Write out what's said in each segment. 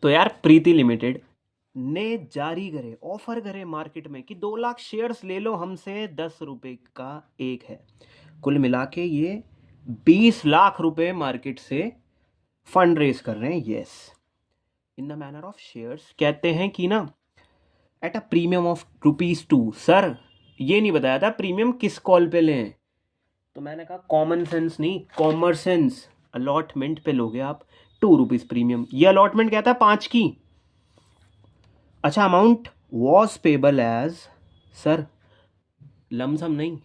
तो यार प्रीति लिमिटेड ने जारी करे, ऑफर करे मार्केट में कि 2 लाख शेयर्स ले लो हमसे, 10 रुपए का एक है। कुल मिला के ये 20 लाख रुपए मार्केट से फंड रेज कर रहे हैं। Yes, in the manner of shares, कहते हैं कि ना at a premium of ₹2। Sir ये नहीं बताया था प्रीमियम किस कॉल पे लें, तो मैंने कहा कॉमन सेंस नहीं, कॉमर्स सेंस। अलॉटमेंट पे लोगे आप ₹2 प्रीमियम। ये अलॉटमेंट कहता है 5 की। अच्छा, amount was payable as, sir lump sum नहीं,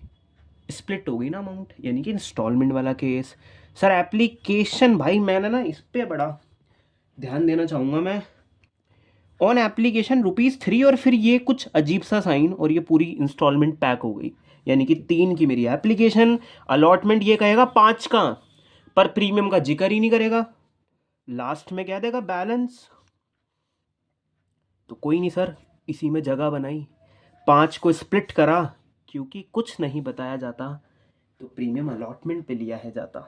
स्प्लिट हो गई ना अमाउंट, यानी कि इंस्टॉलमेंट वाला केस। सर एप्लीकेशन, भाई मैंने ना इस पे बड़ा ध्यान देना चाहूँगा मैं। ऑन एप्लीकेशन ₹3, और फिर ये कुछ अजीब सा साइन, और ये पूरी इंस्टॉलमेंट पैक हो गई, यानी कि 3 की मेरी एप्लीकेशन। अलॉटमेंट ये कहेगा 5 का, पर प्रीमियम का जिक्र ही नहीं करेगा। लास्ट में कह देगा बैलेंस। तो कोई नहीं सर, इसी में जगह बनाई, 5 को स्प्लिट करा, क्योंकि कुछ नहीं बताया जाता तो प्रीमियम अलॉटमेंट पे लिया है जाता।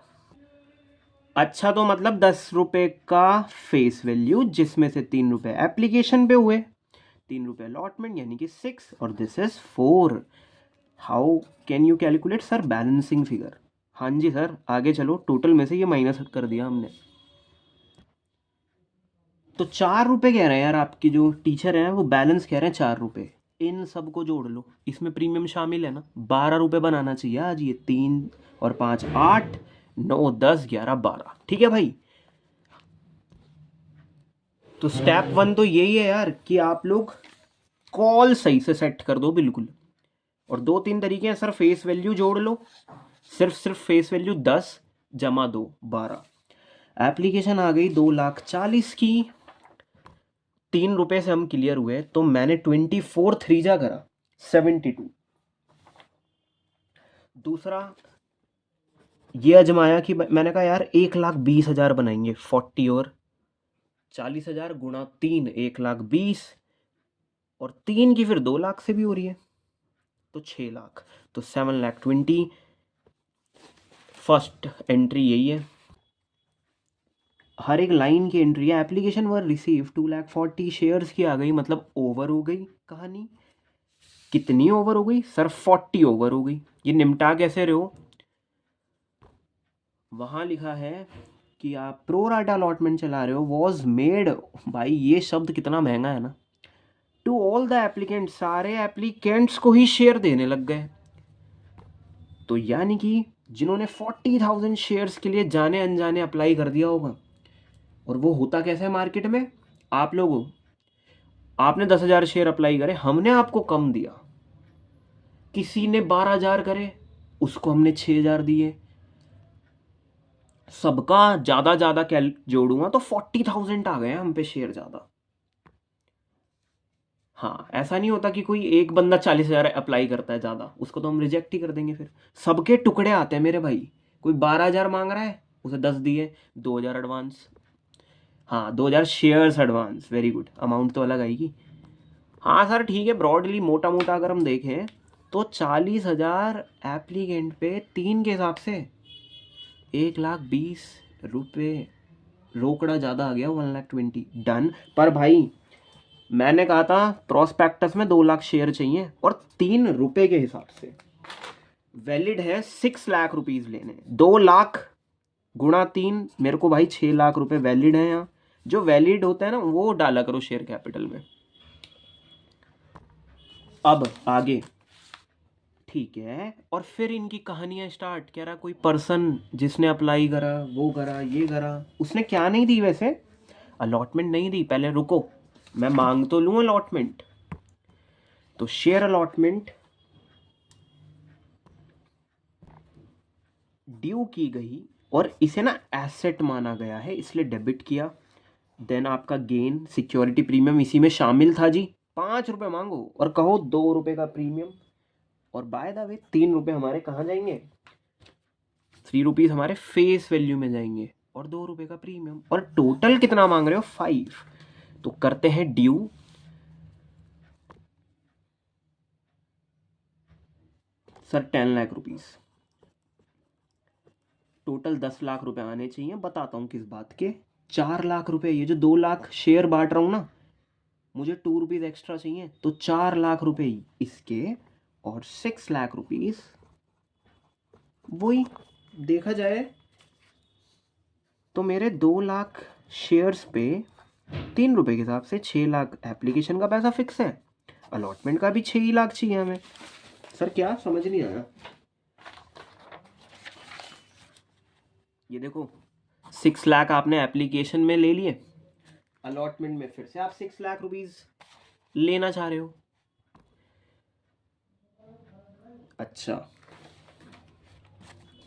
अच्छा, तो मतलब ₹10 का फेस वैल्यू, जिसमें से ₹3 एप्लीकेशन पे हुए, ₹3 अलॉटमेंट, यानी कि 6, और this is 4। How can you calculate sir balancing figure? हाँ जी सर, आगे चलो, टोटल में से ये माइनस कर दिया हमने। तो ₹4 कह रहे हैं यार, आपके जो टीचर हैं वो बैलेंस कह रहे हैं ₹4। इन सबको जोड़ लो, इसमें प्रीमियम शामिल है ना, ₹12 बनाना चाहिए आज ये। 3 और 5 8, 9 10 11 12, ठीक है भाई। तो स्टेप 1 तो यही है यार कि आप लोग कॉल सही से सेट कर दो बिल्कुल। और 2-3 तरीके हैं सर, फेस वैल्यू जोड़ लो, सिर्फ फेस वैल्यू 10 जमा 2 12। एप्लीकेशन आ गई 2,40,000 की। ₹3 से हम क्लियर हुए, तो मैंने 24 3 करा 72। दूसरा ये अजमाया कि मैंने कहा यार 1,20,000 बनाएंगे, 40 और 40,000 गुणा 3, 1,20,000, और 3 की फिर 2 लाख से भी हो रही है, तो 6 लाख, तो 7,20,000। फर्स्ट एंट्री यही है, हर एक लाइन की एंट्री है। एप्लीकेशन वर रिसीव 2,40,000 शेयर्स की आ गई, मतलब ओवर हो गई कहानी। कितनी ओवर हो गई सर? 40 ओवर हो गई। ये निपटा कैसे रहे हो? वहां लिखा है कि आप प्रो राटा अलॉटमेंट चला रहे हो, वॉज मेड, भाई ये शब्द कितना महंगा है ना, टू ऑल द एप्लीकेंट, सारे एप्लीकेंट्स को ही शेयर देने लग गए। तो यानी कि जिन्होंने 40,000 शेयर्स के लिए जाने अनजाने अप्लाई कर दिया होगा। और वो होता कैसे है मार्केट में? आप लोगों, आपने 10,000 शेयर अप्लाई करे, हमने आपको कम दिया। किसी ने 12,000 करे, उसको हमने 6,000 दिए। सबका ज्यादा ज्यादा क्या जोड़ूंगा तो 40,000 आ गए हम पे शेयर ज्यादा। हाँ, ऐसा नहीं होता कि कोई एक बंदा 40,000 अप्लाई करता है ज्यादा, उसको तो हम रिजेक्ट ही कर देंगे फिर। सबके टुकड़े आते हैं मेरे भाई। कोई 12,000 मांग रहा है, उसे 10 दिए, 2,000 एडवांस। हाँ, 2,000 shares advance, very good, amount तो अलग आएगी। हाँ सर ठीक है, ब्रॉडली मोटा मोटा अगर हम देखें तो 40,000 एप्लीकेंट पे 3 के हिसाब से 1,20,000 रोकड़ा ज़्यादा आ गया, 1,20,000 डन। पर भाई मैंने कहा था प्रोस्पेक्टस में 2 लाख शेयर चाहिए, और ₹3 के हिसाब से वैलिड है 6 लाख लेने। 2 लाख गुणा 3, मेरे को भाई 6 लाख वैलिड है यहाँ। जो वैलिड होता है ना वो डाला करो शेयर कैपिटल में। अब आगे, ठीक है, और फिर इनकी कहानियां स्टार्ट। कह रहा कोई पर्सन जिसने अप्लाई करा, वो करा, ये करा, उसने क्या नहीं दी वैसे, अलॉटमेंट नहीं दी। पहले रुको, मैं मांग तो लूं अलॉटमेंट। तो शेयर अलॉटमेंट ड्यू की गई, और इसे ना एसेट माना गया है, इसलिए डेबिट किया। देन आपका गेन, सिक्योरिटी प्रीमियम इसी में शामिल था जी। ₹5 मांगो और कहो ₹2 का प्रीमियम। और बाय द वे ₹3 हमारे कहाँ जाएंगे? ₹3 हमारे फेस वैल्यू में जाएंगे, और ₹2 का प्रीमियम। और टोटल कितना मांग रहे हो? 5। तो करते हैं due. Sir 10 lakh rupees, total ₹10 lakh आने चाहिए। बताता हूँ किस बात के। 4 लाख रुपए, ये जो 2 लाख शेयर बांट रहा हूँ ना, मुझे 2 रुपीज़ एक्स्ट्रा चाहिए, तो 4 लाख रुपए इसके और 6 लाख रुपीज़ वही। देखा जाए तो मेरे 2 लाख शेयर्स पे 3 रुपए के हिसाब से 6 लाख एप्लीकेशन का पैसा फिक्स है, अलॉटमेंट का भी 6 ही लाख चाहिए हमें। सर क्या समझ नहीं आया? ये देखो 6 लाख आपने एप्लीकेशन में ले लिए, अलॉटमेंट में फिर से आप 6 लाख रुपीज लेना चाह रहे हो। अच्छा,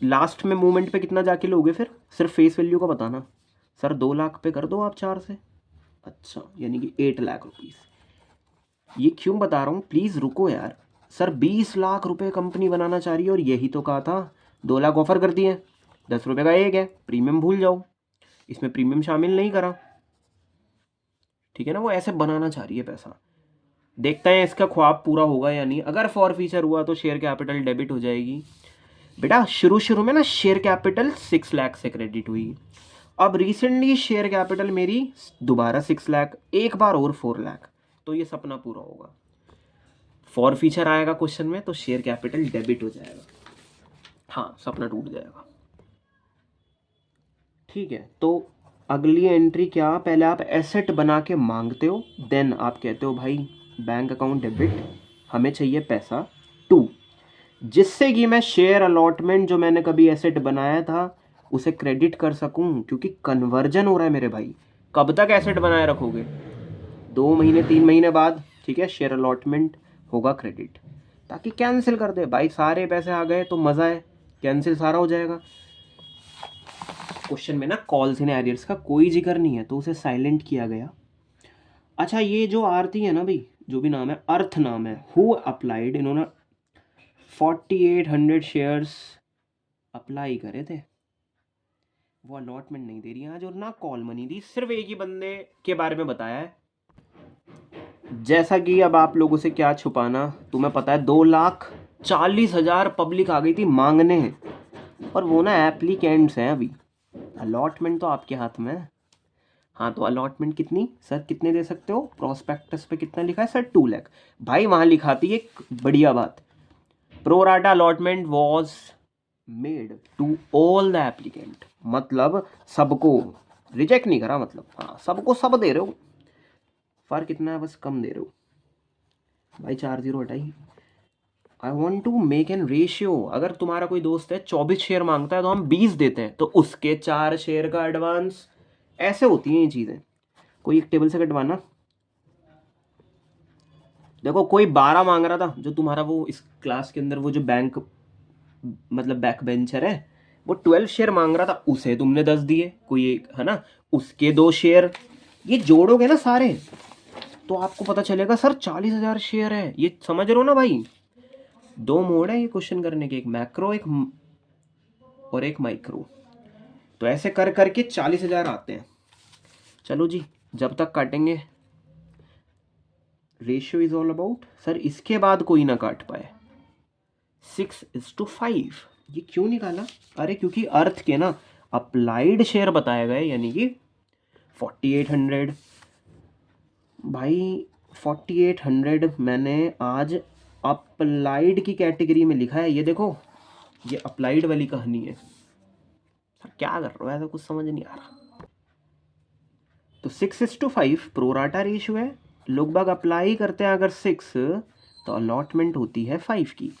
लास्ट में मूवमेंट पे कितना जाके लोगे फिर? सिर्फ फेस वैल्यू का बताना। सर 2 लाख पे कर दो आप 4 से। अच्छा, यानी कि 8 लाख रुपीज़। ये क्यों बता रहा हूँ, प्लीज़ रुको यार। सर 20 लाख रुपए कंपनी बनाना चाह रही है, और यही तो कहा था 2 लाख ऑफर कर दिए, 10 रुपये का एक है, प्रीमियम भूल जाओ, इसमें प्रीमियम शामिल नहीं करा। ठीक है ना, वो ऐसे बनाना चाह रही है पैसा। देखते हैं इसका ख्वाब पूरा होगा या नहीं। अगर फॉर फीचर हुआ तो शेयर कैपिटल डेबिट हो जाएगी। बेटा शुरू में ना शेयर कैपिटल 6 लाख से क्रेडिट हुई, अब रिसेंटली शेयर कैपिटल मेरी दोबारा 6 लाख, एक बार और 4 लाख, तो ये सपना पूरा होगा। फॉर फीचर आएगा क्वेश्चन में तो शेयर कैपिटल डेबिट हो जाएगा। हाँ, सपना टूट जाएगा। ठीक है, तो अगली एंट्री क्या, पहले आप एसेट बना के मांगते हो, देन आप कहते हो भाई बैंक अकाउंट डेबिट, हमें चाहिए पैसा 2, जिससे कि मैं शेयर अलॉटमेंट जो मैंने कभी एसेट बनाया था उसे क्रेडिट कर सकूं, क्योंकि कन्वर्जन हो रहा है मेरे भाई। कब तक एसेट बनाए रखोगे? 2 महीने 3 महीने बाद, ठीक है, शेयर अलॉटमेंट होगा क्रेडिट, ताकि कैंसिल कर दे भाई, सारे पैसे आ गए तो मज़ा है, कैंसिल सारा हो जाएगा। क्वेश्चन में ना कॉल्स इन एरियर्स का कोई जिक्र नहीं है, तो उसे साइलेंट किया गया। अच्छा, ये जो आरती है ना भाई, जो भी नाम है, अर्थ नाम है, हु अप्लाइड, इन्होंने 4800 शेयर्स अप्लाई करे थे, वो अलॉटमेंट नहीं दे रही आज, और ना कॉल मनी दी, सिर्फ एक ही बंदे के बारे में बताया है। जैसा कि अब आप लोगों से क्या छुपाना, तुम्हें पता है 2,40,000 पब्लिक आ गई थी मांगने, और वो ना एप्लीकेंट्स हैं अभी, अलॉटमेंट तो आपके हाथ में है। हाँ, तो अलॉटमेंट कितनी सर, कितने दे सकते हो? प्रोस्पेक्टस पे कितना लिखा है सर? 2 लाख। भाई वहाँ लिखा थी एक बढ़िया बात, pro rata allotment was made to all the applicant, मतलब सबको रिजेक्ट नहीं करा, मतलब हाँ सबको सब दे रहे हो, फर्क कितना है बस कम दे रहे हो। भाई 4 0 हटाई। I want to make an ratio, अगर तुम्हारा कोई दोस्त है 24 शेयर मांगता है तो हम 20 देते हैं, तो उसके 4 शेयर का एडवांस। ऐसे होती हैं ये चीज़ें, कोई एक टेबल से कटवाना। देखो कोई 12 मांग रहा था, जो तुम्हारा वो इस क्लास के अंदर वो जो बैंक मतलब बैक बेंचर है, वो 12 शेयर मांग रहा था, उसे तुमने 10 दिए, कोई एक है ना, उसके 2 शेयर, ये जोड़ोगे ना सारे तो आपको पता चलेगा सर 40,000 शेयर है। ये समझ रहे हो ना भाई? 2 मोड है ये क्वेश्चन करने के, एक मैक्रो एक और एक माइक्रो, तो ऐसे कर करके 40,000 आते हैं। चलो जी, जब तक काटेंगे, ratio is all about, sir इसके बाद कोई ना काट पाए, 6:5। ये क्यों निकाला? अरे क्योंकि अर्थ के ना अप्लाइड शेयर बताए गए, यानी कि 4800। भाई 4800 मैंने आज अप्लाइड की कैटेगरी में लिखा है, ये देखो, ये अप्लाइड वाली कहानी है। सर क्या कर रहे हो, ऐसा कुछ समझ नहीं आ रहा। तो 6:5 प्रोराटा रेशियो है, लोग बाग अप्लाई करते हैं अगर 6, तो अलॉटमेंट होती है 5 की।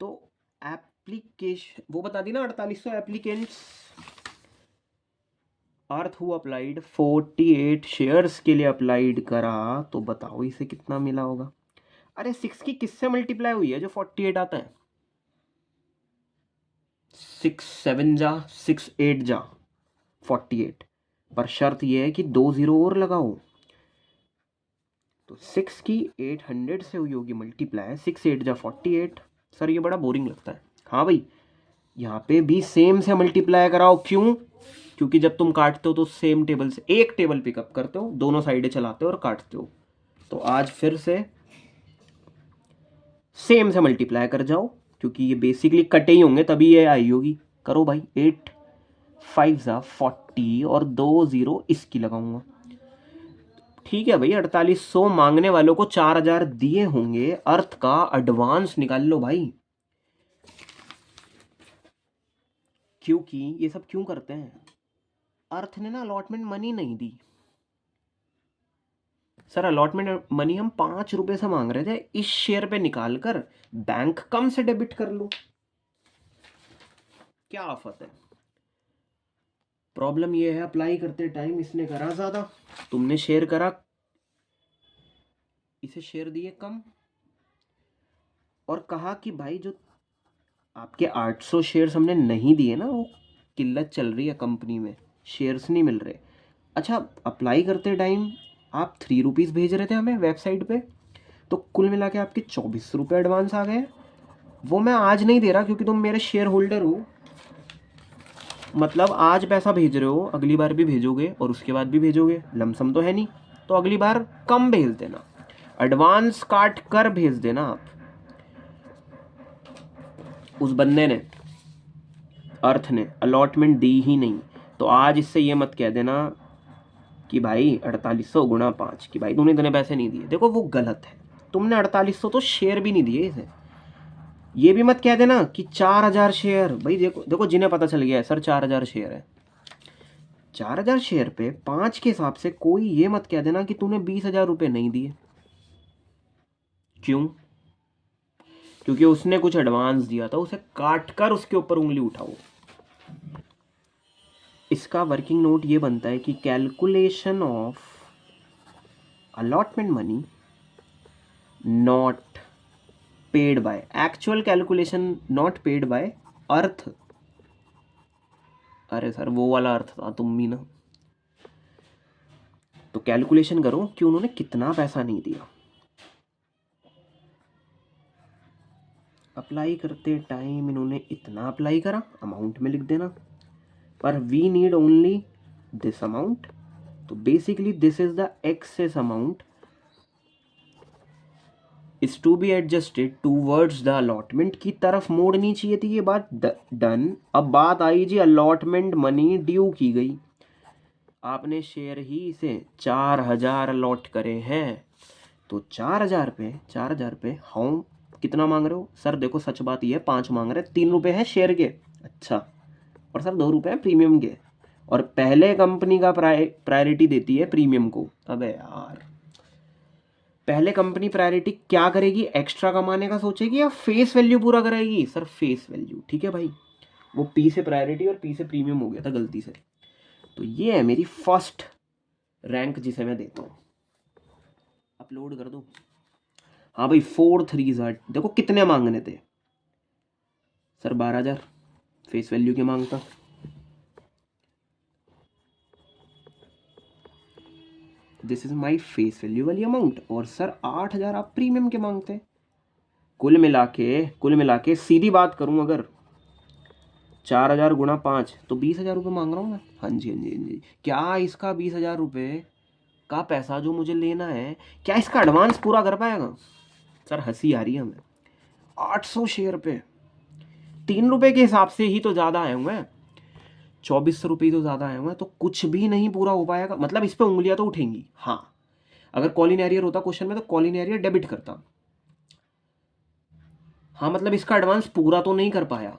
तो एप्लीकेशन वो बता दी ना, 4800 applicants, earth who applied 48 shares के लिए अप्लाइड करा, तो बताओ इसे कितना मिला होगा? अरे 6 की किससे मल्टीप्लाई हुई है जो 48 आता है? 6 7 जा 6 8 जा 48, पर शर्त यह है कि 2 0 और लगाओ, तो 6 की 800 से हुई होगी मल्टीप्लाई, 6 8 जा 48। सर ये बड़ा बोरिंग लगता है। हाँ भाई, यहाँ पे भी सेम से मल्टीप्लाई कराओ, क्यों? क्योंकि जब तुम काटते हो तो सेम टेबल से एक टेबल पिकअप करते हो, दोनों साइडें चलाते हो और काटते हो। तो आज फिर से सेम से मल्टीप्लाई कर जाओ, क्योंकि ये बेसिकली कटे ही होंगे तभी ये आई होगी। करो भाई, 8 5 ज़ा 40 और 2 0 इसकी लगाऊंगा। ठीक है भाई, 4800 मांगने वालों को 4000 दिए होंगे, अर्थ का एडवांस निकाल लो भाई। क्योंकि ये सब क्यों करते हैं, अर्थ ने ना अलॉटमेंट मनी नहीं दी। सर अलॉटमेंट मनी हम 5 रुपए से मांग रहे थे, इस शेयर पे निकाल कर बैंक कम से डेबिट कर लो, क्या आफत है। प्रॉब्लम ये है अप्लाई करते टाइम इसने करा ज्यादा, तुमने शेयर करा, इसे शेयर दिए कम, और कहा कि भाई जो आपके 800 शेयर्स हमने नहीं दिए ना, वो किल्लत चल रही है कंपनी में, शेयर्स नहीं मिल रहे। अच्छा, अप्लाई करते टाइम आप 3 रुपीज़ भेज रहे थे हमें वेबसाइट पे, तो कुल मिला के आपके 24 रुपये एडवांस आ गए। वो मैं आज नहीं दे रहा क्योंकि तुम मेरे शेयर होल्डर हो, मतलब आज पैसा भेज रहे हो, अगली बार भी भेजोगे और उसके बाद भी भेजोगे, लमसम तो है नहीं, तो अगली बार कम भेज देना, एडवांस काट कर भेज देना आप। उस बंदे ने, अर्थ ने अलॉटमेंट दी ही नहीं, तो आज इससे ये मत कह देना कि भाई 4800 गुणा 5 कि भाई तूने इतने पैसे नहीं दिए। देखो वो गलत है, तुमने 4800 तो शेयर भी नहीं दिए इसे। ये भी मत कह देना कि 4000 शेयर, भाई देखो देखो जिन्हें पता चल गया है सर 4000 शेयर है, 4000 शेयर पे 5 के हिसाब से कोई ये मत कह देना कि तूने 20,000 रुपये नहीं दिए। क्यों? क्योंकि उसने कुछ एडवांस दिया था, उसे काट कर उसके ऊपर उंगली उठाओ। इसका वर्किंग नोट ये बनता है कि calculation of allotment money not paid by, actual calculation not paid by अर्थ। अरे सर वो वाला अर्थ था तुम भी ना, तो कैलकुलेशन करो कि उन्होंने कितना पैसा नहीं दिया। अप्लाई करते टाइम इन्होंने इतना अप्लाई करा, अमाउंट में लिख देना, पर we need only this amount, तो basically this is the excess amount is to be adjusted towards the allotment की तरफ मोड़नी चाहिए थी ये बात, डन। अब बात आई जी अलॉटमेंट मनी ड्यू की गई, आपने शेयर ही से 4000 अलॉट करे हैं, तो 4000 पे हम कितना मांग रहे हो सर? देखो सच बात ये है, 5 मांग रहे, 3 रुपए हैं शेयर के, अच्छा, और सर 2 रुपए हैं प्रीमियम के, और पहले कंपनी का प्रायोरिटी देती है प्रीमियम को। अबे यार, पहले कंपनी प्रायोरिटी क्या करेगी, एक्स्ट्रा कमाने का सोचेगी या फेस वैल्यू पूरा कराएगी? सर फेस वैल्यू, ठीक है भाई, वो पी से प्रायोरिटी और पी से प्रीमियम हो गया था गलती से। तो ये है मेरी फर्स्ट रैंक जिसे मैं देता हूँ। अपलोड कर दो। हाँ भाई 4 3 देखो कितने मांगने थे सर, 12,000 फेस वैल्यू के मांगता, this is my face value वाली अमाउंट, और सर 8,000 आप प्रीमियम के मांगते। कुल मिला के सीधी बात करूं अगर 4000 गुणा 5 तो 20,000 रुपये मांग रहा हूँ मैं। हाँ जी हाँ जी हाँ जी, क्या इसका 20,000 रुपये का पैसा जो मुझे लेना है, क्या इसका एडवांस पूरा कर पाएगा? सर हंसी आ रही है हमें, 800 शेयर पे 3 रुपए के हिसाब से ही तो ज़्यादा आए हुए हैं, 2400 रुपये तो ज़्यादा आए हुए हैं, तो कुछ भी नहीं पूरा हो पाएगा। मतलब इस पर उंगलियां तो उठेंगी। हाँ, अगर कॉलिन एरियर होता क्वेश्चन में तो कॉलिन एरियर डेबिट करता। हाँ मतलब इसका एडवांस पूरा तो नहीं कर पाया,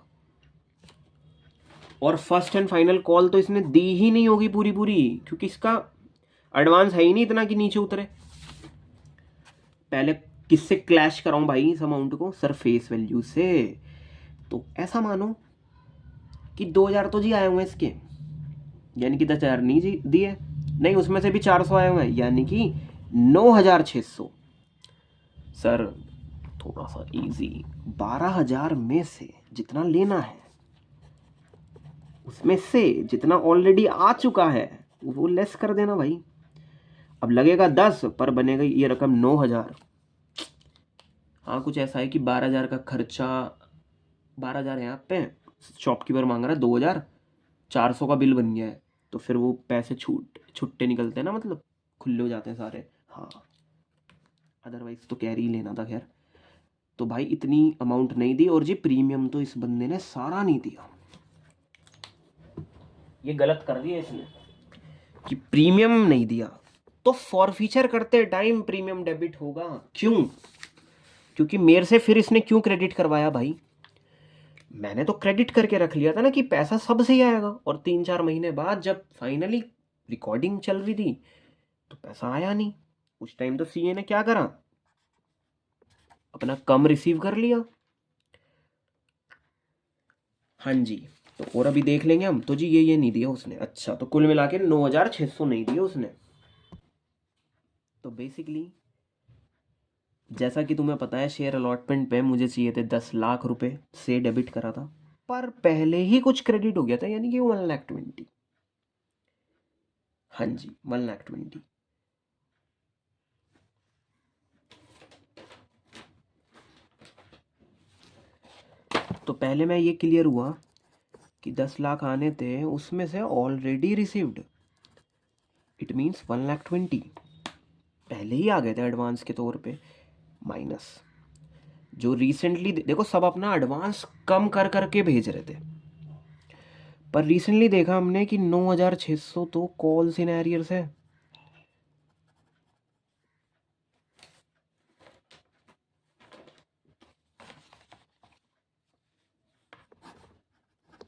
और फर्स्ट एंड फाइनल कॉल तो इसने दी ही नहीं होगी पूरी पूरी, क्योंकि इसका एडवांस है ही नहीं इतना कि नीचे उतरे। पहले किससे क्लैश कराऊं भाई इस अमाउंट को? सर फेस वैल्यू से। तो ऐसा मानो कि 2000 तो जी आए हुए इसके, यानी कि 10,000 नहीं जी दिए, नहीं उसमें से भी 400 आए हुए हैं, यानी कि 9,600। सर थोड़ा सा इजी, 12,000 में से जितना लेना है उसमें से जितना ऑलरेडी आ चुका है वो लेस कर देना भाई। अब लगेगा 10 पर बनेगा ये रकम 9,000। हाँ कुछ ऐसा है कि 12,000 का खर्चा, 12,000 यहाँ पे शॉपकीपर मांग रहा है 2,000, 400 का बिल बन गया है, तो फिर वो पैसे छुट्टे निकलते हैं ना, मतलब खुले हो जाते हैं सारे। हाँ अदरवाइज तो कैरी ही लेना था खैर। तो भाई इतनी अमाउंट नहीं दी, और जी प्रीमियम तो इस बंदे ने सारा नहीं दिया। ये गलत कर दिया इसने कि प्रीमियम नहीं दिया, तो फॉरफीचर करते टाइम प्रीमियम डेबिट होगा। क्यों? क्योंकि मेरे से फिर इसने क्यों क्रेडिट करवाया भाई? मैंने तो क्रेडिट करके रख लिया था ना कि पैसा सबसे ही आएगा, और 3-4 महीने बाद जब फाइनली रिकॉर्डिंग चल रही थी तो पैसा आया नहीं। उस टाइम तो सीए ने क्या करा, अपना कम रिसीव कर लिया। हाँ जी, तो और अभी देख लेंगे हम। तो जी ये नहीं दिया उसने। अच्छा, तो कुल मिला के 9,600 नहीं दिए उसने। तो बेसिकली जैसा कि तुम्हें पता है, शेयर अलॉटमेंट पे मुझे चाहिए थे 10 लाख रुपए, से डेबिट करा था, पर पहले ही कुछ क्रेडिट हो गया था, यानी कि 1,20,000। हाँ जी, 1,20,000। तो पहले मैं ये क्लियर हुआ कि 10 लाख आने थे, उसमें से ऑलरेडी रिसीव्ड, इट मीन्स 1,20,000 पहले ही आ गए थे एडवांस के तौर पे, माइनस जो रिसेंटली देखो सब अपना एडवांस कम कर करके भेज रहे थे, पर रिसेंटली देखा हमने कि 9,600 तो कॉल्स इन एरियर्स है।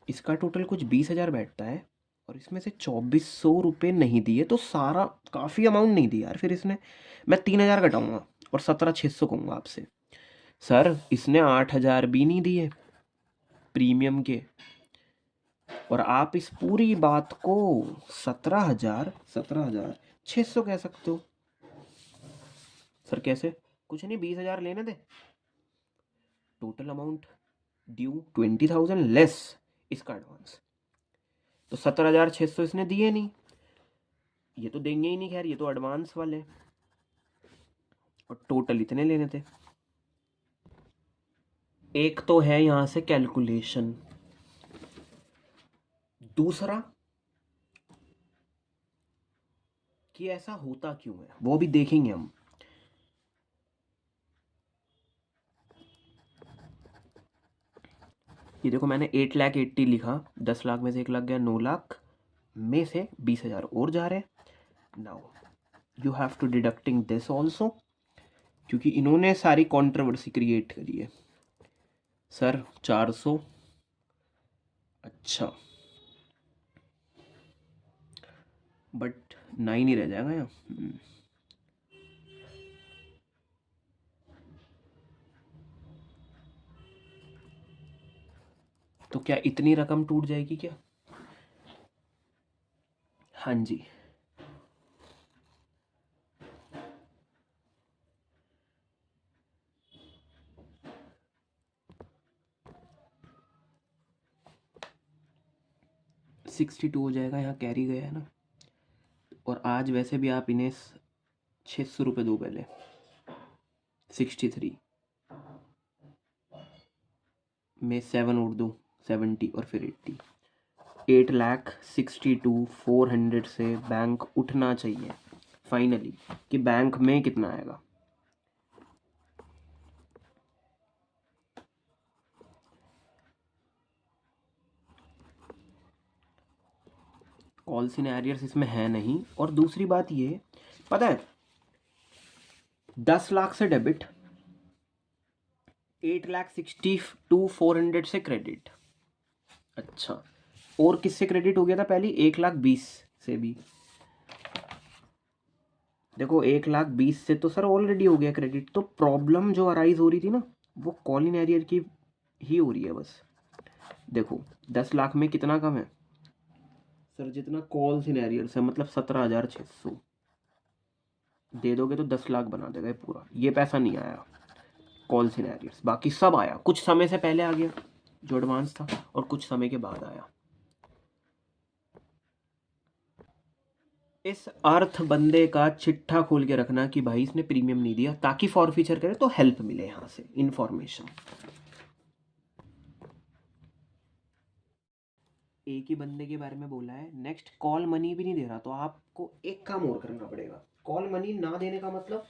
इसका टोटल कुछ 20,000 बैठता है, और इसमें से 2,400 रुपये नहीं दिए, तो सारा काफ़ी अमाउंट नहीं दिया यार। फिर इसने, मैं 3,000 घटाऊंगा और 17,600 कहूँगा आपसे। सर इसने 8,000 भी नहीं दिए प्रीमियम के, और आप इस पूरी बात को 17,600 कह सकते हो। सर कैसे? कुछ नहीं, 20,000 लेने दे, टोटल अमाउंट ड्यू 20,000 लेस इसका एडवांस, तो 17,600 इसने दिए नहीं। ये तो देंगे ही नहीं, खैर ये तो एडवांस वाले, और टोटल इतने लेने थे। एक तो है यहां से कैलकुलेशन, दूसरा कि ऐसा होता क्यों है वो भी देखेंगे हम। ये देखो मैंने 8,80,000 लिखा, 10 लाख में से 1 लाख गया, 9 लाख में से 20,000 और जा रहे हैं। Now you have to deducting this also, क्योंकि इन्होंने सारी कंट्रोवर्सी क्रिएट करी है। सर 400, अच्छा बट 9 ही रह जाएगा यहाँ। तो क्या इतनी रकम टूट जाएगी क्या? हाँ जी, $62 हो जाएगा, यहाँ कैरी गया है ना। और आज वैसे भी आप इन्हें 600 रुपये दो पहले, 63 में 7 और दो, 70 और फिर 80, 8,62,400 से बैंक उठना चाहिए फाइनली। कि बैंक में कितना आएगा? कॉल्स इन एरियर्स इसमें है नहीं। और दूसरी बात ये पता है, 10 लाख से डेबिट, 8,62,400 से क्रेडिट। अच्छा, और किससे क्रेडिट हो गया था पहले? 1,20,000 से भी। देखो 1,20,000 से तो सर ऑलरेडी हो गया क्रेडिट। तो प्रॉब्लम जो अराइज हो रही थी ना, वो कॉल इन एरियर की ही हो रही है बस। देखो 10 लाख में कितना कम है सर? जितना कॉल्स इन एरियर्स है, मतलब 17,600 दे दोगे तो 10 लाख बना देगा ये पूरा। ये पैसा नहीं आया कॉल्स इन एरियर्स, बाकी सब आया। कुछ समय से पहले आ गया जो एडवांस था, और कुछ समय के बाद आया। इस अर्थ बंदे का चिट्ठा खोल के रखना कि भाई इसने प्रीमियम नहीं दिया, ताकि फॉर फीचर करे तो हेल्प मिले यहां से इंफॉर्मेशन। एक ही बंदे के बारे में बोला है, नेक्स्ट कॉल मनी भी नहीं दे रहा, तो आपको एक काम और करना पड़ेगा। कॉल मनी ना देने का मतलब,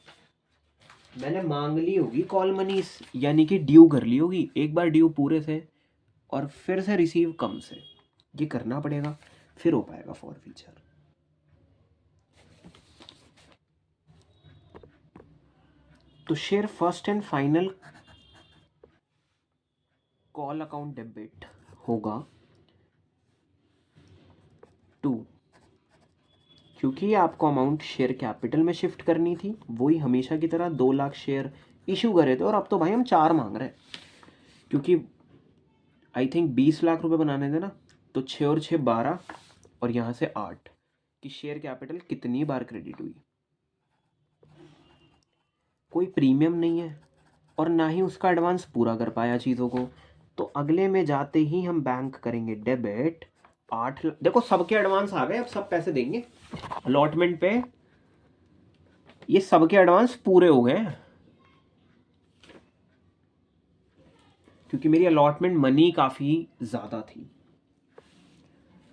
मैंने मांग ली होगी कॉल मनी, यानी कि ड्यू कर ली होगी एक बार ड्यू पूरे से, और फिर से रिसीव कम से, ये करना पड़ेगा। फिर हो पाएगा फॉरफीचर। तो share first and final call account debit होगा 2, क्योंकि आपको अमाउंट शेयर कैपिटल में शिफ्ट करनी थी, वही हमेशा की तरह 2 लाख शेयर इशू करे थे, और अब तो भाई हम 4 मांग रहे हैं, क्योंकि आई थिंक 20 लाख रुपए बनाने थे ना, तो 6 और 6 12 और यहाँ से 8 कि शेयर कैपिटल कितनी बार क्रेडिट हुई। कोई प्रीमियम नहीं है और ना ही उसका एडवांस पूरा कर पाया चीज़ों को, तो अगले में जाते ही हम बैंक करेंगे डेबिट 8 लाख। देखो सबके एडवांस आ गए, अब सब पैसे देंगे अलॉटमेंट पे, ये सबके एडवांस पूरे हो गए क्योंकि मेरी अलॉटमेंट मनी काफ़ी ज़्यादा थी।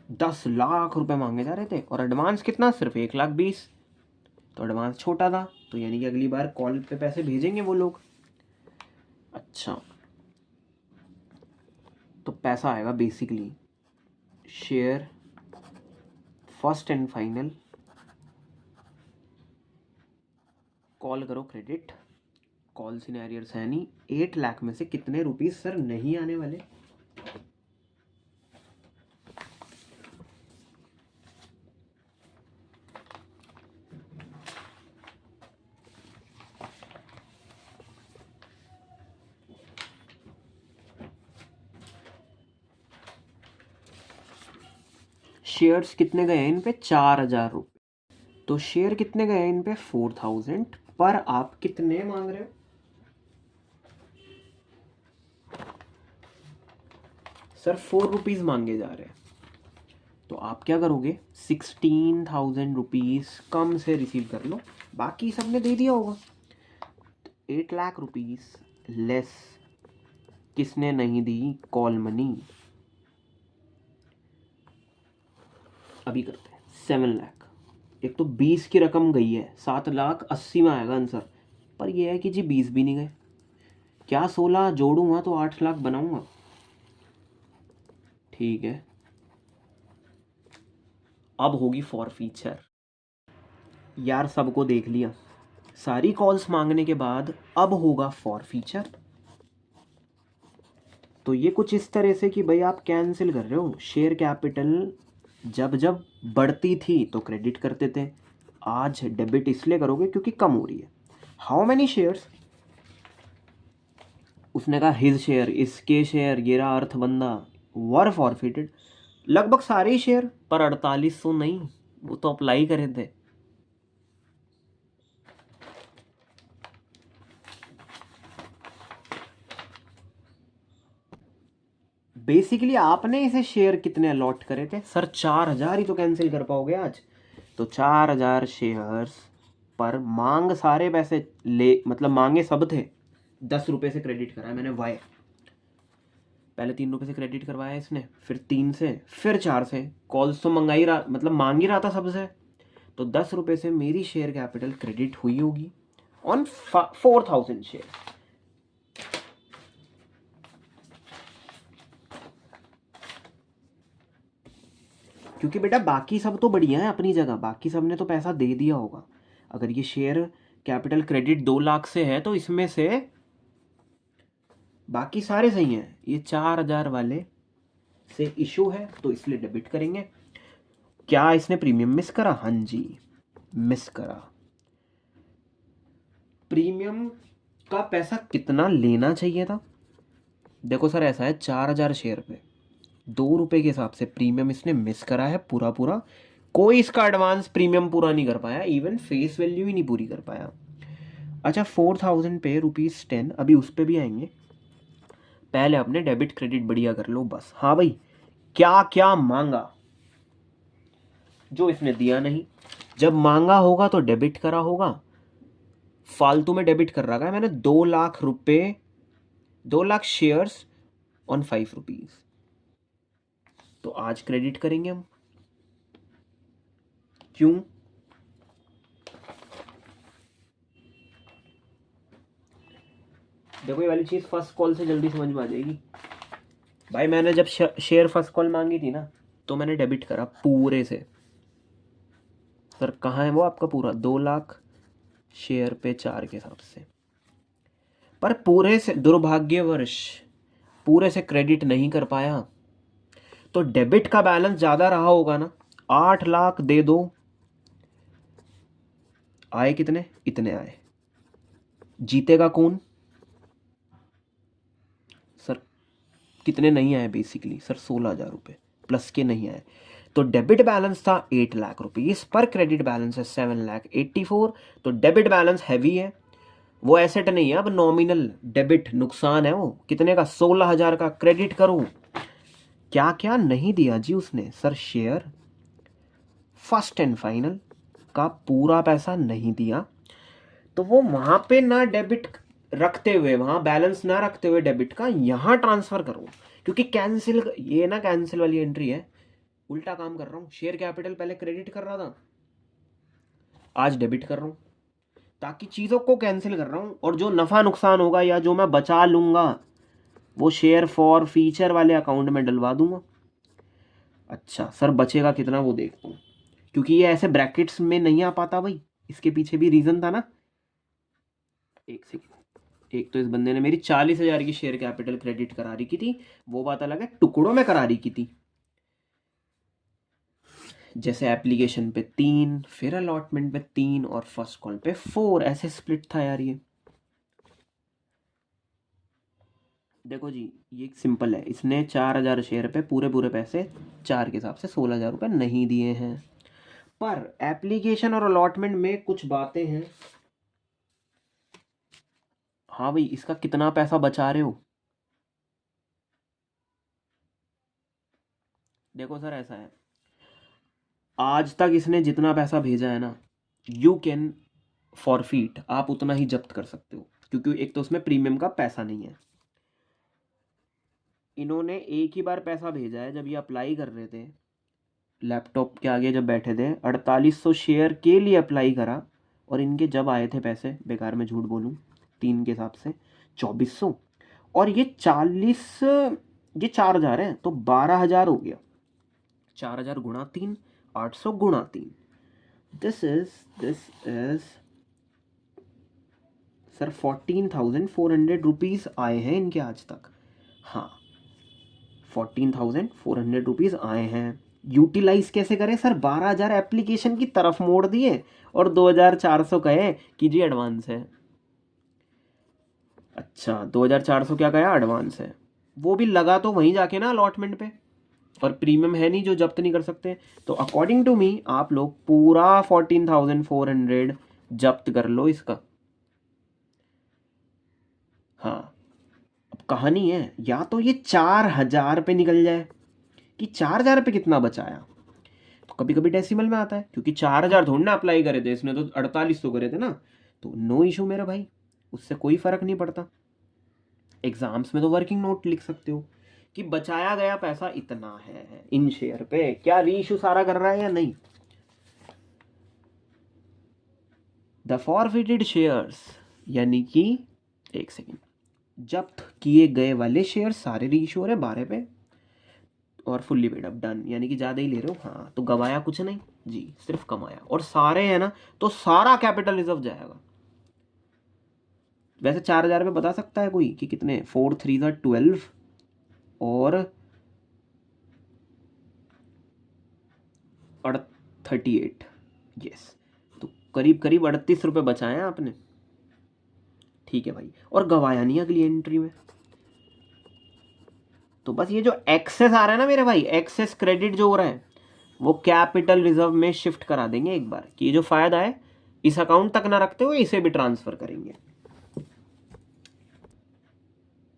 10 लाख रुपए मांगे जा रहे थे और एडवांस कितना, सिर्फ 1,20,000, तो एडवांस छोटा था, तो यानी कि अगली बार कॉल पे पैसे भेजेंगे वो लोग। अच्छा, तो पैसा आएगा basically share first and final call करो क्रेडिट, कॉल सिनेरियर्स है नहीं, 8 लाख में से कितने रुपीस सर नहीं आने वाले? शेयर्स कितने गए इन पे? 4,000 रुपये। तो शेयर कितने गए इन पे? 4,000। पर आप कितने मांग रहे हो? सर 4 रुपीज मांगे जा रहे हैं, तो आप क्या करोगे? 16,000 रुपीज कम से रिसीव कर लो, बाकी सबने दे दिया होगा। 8 लाख रुपीज लेस किसने नहीं दी? Call money. अभी करते हैं 7 लाख। एक तो 20 की रकम गई है, 7,80,000 में आएगा आंसर, पर यह है कि जी 20 भी नहीं गए, क्या 16 जोड़ूंगा तो 8 लाख बनाऊंगा? ठीक है, अब होगी फॉरफीचर। यार सबको देख लिया, सारी कॉल्स मांगने के बाद अब होगा फॉरफीचर। तो ये कुछ इस तरह से कि भाई आप कैंसिल कर रहे हो शेयर कैपिटल, जब जब बढ़ती थी तो क्रेडिट करते थे, आज डेबिट इसलिए करोगे क्योंकि कम हो रही है। How many shares? उसने कहा हिज शेयर, इसके शेयर, ये रहा अर्थ बंदा, वर फॉरफिटेड। लगभग सारे ही शेयर, पर 4800 नहीं, वो तो अप्लाई करे थे। बेसिकली आपने इसे शेयर कितने अलॉट करे थे? सर 4,000 ही तो कैंसिल कर पाओगे आज, तो 4,000 शेयर्स पर मांग सारे पैसे ले, मतलब मांगे सब थे, 10 रुपए से क्रेडिट करा है मैंने वाई, पहले 3 रुपए से क्रेडिट करवाया इसने, फिर 3 से, फिर 4 से, कॉल्स तो मंगा ही रहा, मतलब मांग ही रहा था सबसे, तो 10 रुपए से मेरी शेयर कैपिटल क्रेडिट हुई होगी ऑन 4,000 शेयर। क्योंकि बेटा बाकी सब तो बढ़िया है अपनी जगह, बाकी सब ने तो पैसा दे दिया होगा। अगर ये शेयर कैपिटल क्रेडिट 2 लाख से है तो इसमें से बाकी सारे सही हैं, ये 4,000 वाले से इशू है तो इसलिए डेबिट करेंगे। क्या इसने प्रीमियम मिस करा? हाँ जी मिस करा। प्रीमियम का पैसा कितना लेना चाहिए था? देखो सर ऐसा है, 4,000 शेयर पे 2 रुपए के हिसाब से प्रीमियम इसने मिस करा है पूरा पूरा, कोई इसका एडवांस प्रीमियम पूरा नहीं कर पाया, इवन फेस वैल्यू ही नहीं पूरी कर पाया। अच्छा 4,000 पे ₹10, अभी उस पे भी आएंगे, पहले अपने डेबिट क्रेडिट बढ़िया कर लो बस। हाँ भाई, क्या क्या मांगा जो इसने दिया नहीं, जब मांगा होगा तो डेबिट करा होगा, फालतू में डेबिट कर रखा है मैंने 2 लाख रुपए, 2 लाख शेयर्स ऑन 5 रुपीज, तो आज क्रेडिट करेंगे हम। क्यों? देखो ये वाली चीज फर्स्ट कॉल से जल्दी समझ में आ जाएगी। भाई मैंने जब शेयर फर्स्ट कॉल मांगी थी ना, तो मैंने डेबिट करा पूरे से। सर कहाँ है वो आपका पूरा 2 लाख शेयर पे 4 के हिसाब से, पर पूरे से दुर्भाग्यवश पूरे से क्रेडिट नहीं कर पाया, तो डेबिट का बैलेंस ज़्यादा रहा होगा ना। 8 लाख दे दो, आए कितने, इतने आए। जीतेगा कौन सर? कितने नहीं आए बेसिकली सर? 16,000 रुपये प्लस के नहीं आए। तो डेबिट बैलेंस था 8 लाख रुपीज़, पर क्रेडिट बैलेंस है 7,84,000। तो डेबिट बैलेंस हैवी है, वो एसेट नहीं है, अब नॉमिनल डेबिट नुकसान है वो। कितने का? 16,000 का। क्रेडिट करूं, क्या क्या नहीं दिया जी उसने sir? Share first and final का पूरा पैसा नहीं दिया, तो वो वहां पे ना डेबिट रखते हुए, वहां बैलेंस ना रखते हुए डेबिट का यहां ट्रांसफर करो, क्योंकि कैंसिल, ये ना कैंसिल वाली एंट्री है। उल्टा काम कर रहा हूं, शेयर कैपिटल पहले क्रेडिट कर रहा था, आज डेबिट कर रहा हूं, ताकि चीज़ों को कैंसिल कर रहा हूँ, और जो नफ़ा नुकसान होगा या जो मैं बचा लूँगा वो शेयर फॉर फीचर वाले अकाउंट में डलवा दूंगा। अच्छा सर बचेगा कितना वो देखता हूँ, क्योंकि ये ऐसे ब्रैकेट्स में नहीं आ पाता भाई, इसके पीछे भी रीज़न था ना। एक सेकेंड, एक तो इस बंदे ने मेरी 40,000 की शेयर कैपिटल क्रेडिट करा रही की थी, वो बात अलग है, टुकड़ों में करा रही की थी। जैसे एप्लीकेशन पे 3, फिर अलॉटमेंट पे 3 और फर्स्ट कॉल पे 4, ऐसे स्प्लिट था यार ये। देखो जी, ये सिंपल है, इसने 4,000 शेयर पे पूरे पूरे पैसे 4 के हिसाब से 16,000 रुपये नहीं दिए हैं। पर एप्लीकेशन और अलॉटमेंट में कुछ बातें हैं। हाँ भाई, इसका कितना पैसा बचा रहे हो? देखो सर ऐसा है, आज तक इसने जितना पैसा भेजा है ना, यू कैन फॉरफीट, आप उतना ही जब्त कर सकते हो, क्योंकि एक तो उसमें प्रीमियम का पैसा नहीं है। इन्होंने एक ही बार पैसा भेजा है, जब ये अप्लाई कर रहे थे, लैपटॉप के आगे जब बैठे थे, 4800 शेयर के लिए अप्लाई करा, और इनके जब आए थे पैसे, बेकार में झूठ बोलूं, 3 के हिसाब से 2400, और ये 4,000 है, तो 12,000 हो गया। 4,000 गुणा 3, 800 गुणा 3, दिस इज सर 14,400 रुपीज़ आए हैं इनके आज तक। हाँ, 14,400 रुपीज़ आए हैं। यूटिलाइज कैसे करें सर? 12,000 एप्लीकेशन की तरफ मोड़ दिए, और 2,400 कहे कि जी एडवांस है। अच्छा, 2,400 क्या कहा? एडवांस है। वो भी लगा तो वहीं जाके ना अलॉटमेंट पे, और प्रीमियम है नहीं जो जब्त नहीं कर सकते। तो अकॉर्डिंग टू मी आप लोग पूरा 14,400 जब्त कर लो इसका। हाँ, अब कहानी है, या तो ये 4,000 पे निकल जाए, कि 4,000 पे कितना बचाया। तो कभी कभी डेसिमल में आता है, क्योंकि 4,000 थोड़ी ना अप्लाई करे थे इसने, तो 4800 करे थे ना। तो नो इशू मेरा भाई, उससे कोई फर्क नहीं पड़ता। एग्जाम्स में तो वर्किंग नोट लिख सकते हो कि बचाया गया पैसा इतना है इन शेयर पे। क्या री इशू सारा कर रहा है या नहीं? द फॉरफिटेड शेयर्स, यानी कि एक सेकेंड, जब्त किए गए वाले शेयर सारे री इशू हो रहे 12 पे, और फुल्ली पेड अप डन, यानी कि ज़्यादा ही ले रहे हो। हाँ, तो गवाया कुछ नहीं जी, सिर्फ कमाया, और सारे हैं ना, तो सारा कैपिटल रिजर्व जाएगा। वैसे 4,000 पे बता सकता है कोई कि कितने? 4 3 12, और 38, यस, तो करीब करीब 38 रुपये बचाए हैं आपने। ठीक है भाई, और गवाया नहीं अगली एंट्री में। तो बस ये जो एक्सेस आ रहा है ना मेरे भाई, एक्सेस क्रेडिट जो हो रहा है, वो कैपिटल रिजर्व में शिफ्ट करा देंगे एक बार, कि ये जो फायदा है इस अकाउंट तक ना रखते हुए इसे भी ट्रांसफर करेंगे।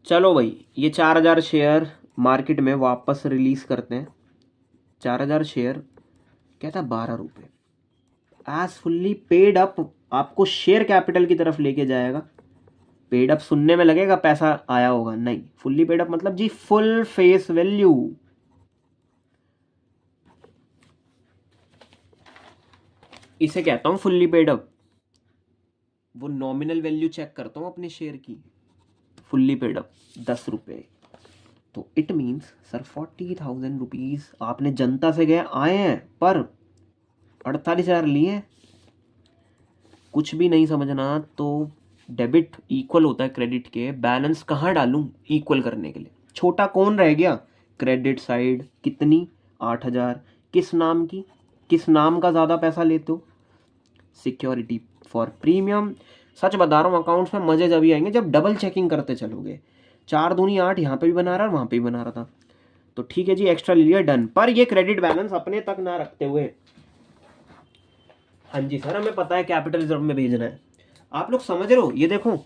चलो भाई, ये 4,000 शेयर मार्केट में वापस रिलीज करते हैं। 4,000 शेयर क्या था? 12 रुपये। एज फुल्ली पेड अप आपको शेयर कैपिटल की तरफ लेके जाएगा। पेड अप सुनने में लगेगा पैसा आया होगा, नहीं, फुल्ली पेड अप मतलब जी फुल फेस वैल्यू। इसे कहता हूं फुल्ली पेड अप। वो नॉमिनल वैल्यू चेक करता हूं अपने शेयर की। फुल्ली पेड अप 10 रुपये, तो इट मीन्स सर 40,000 रुपीज़ आपने जनता से गए आए हैं, पर 48,000 लिए हैं। कुछ भी नहीं समझना तो डेबिट इक्वल होता है क्रेडिट के। बैलेंस कहाँ डालूं इक्वल करने के लिए? छोटा कौन रह गया? क्रेडिट साइड कितनी? 8,000। किस नाम की? किस नाम का ज़्यादा पैसा लेते हो? Security for premium. सच बता रहा हूँ, अकाउंट्स में मजे जब ही आएंगे जब डबल चेकिंग करते चलोगे। 4 दूनी 8, यहाँ पे भी बना रहा है वहाँ पे भी बना रहा था। तो ठीक है जी, एक्स्ट्रा ले लिया, डन। पर ये क्रेडिट बैलेंस अपने तक ना रखते हुए, हाँ जी सर हमें पता है कैपिटल रिजर्व में भेजना है, आप लोग समझ रहे हो? ये देखो,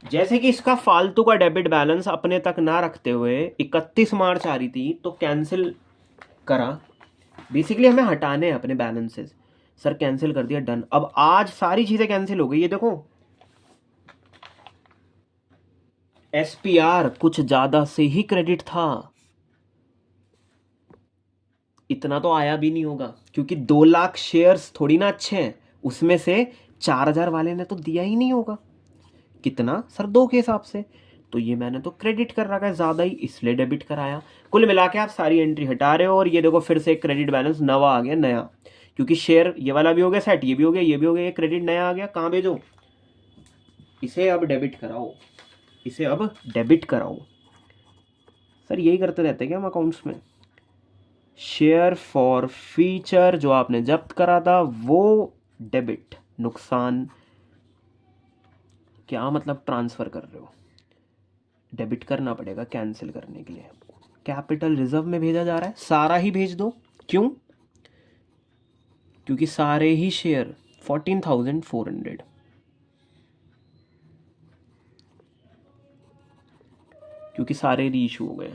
जैसे कि इसका फालतू का डेबिट बैलेंस अपने तक ना रखते हुए 31 मार्च आ रही थी तो कैंसिल करा। बेसिकली हमें हटाने हैं अपने बैलेंसेस। सर कैंसिल कर दिया, डन। अब आज सारी चीजें कैंसिल हो गई। ये देखो, एसपीआर कुछ ज्यादा से ही क्रेडिट था। इतना तो आया भी नहीं होगा, क्योंकि 2 लाख शेयर्स थोड़ी ना अच्छे हैं। उसमें से 4,000 वाले ने तो दिया ही नहीं होगा। कितना सर? 2 के हिसाब से। तो ये मैंने तो क्रेडिट कर रखा है ज़्यादा ही, इसलिए डेबिट कराया। कुल मिला के आप सारी एंट्री हटा रहे हो, और ये देखो फिर से क्रेडिट बैलेंस नवा आ गया, नया। क्योंकि शेयर ये वाला भी हो गया सेट, ये भी हो गया, ये भी हो गया, ये क्रेडिट नया आ गया। कहाँ भेजो? इसे अब डेबिट कराओ, इसे अब डेबिट कराओ। सर यही करते रहते हैं क्या हम अकाउंट्स में? शेयर फॉर फीचर जो आपने जब्त करा था वो डेबिट। नुकसान क्या मतलब? ट्रांसफ़र कर रहे हो, डेबिट करना पड़ेगा कैंसिल करने के लिए। कैपिटल रिजर्व में भेजा जा रहा है, सारा ही भेज दो। क्यों? क्योंकि सारे ही शेयर 14,400, क्योंकि सारे री इशू हो गए।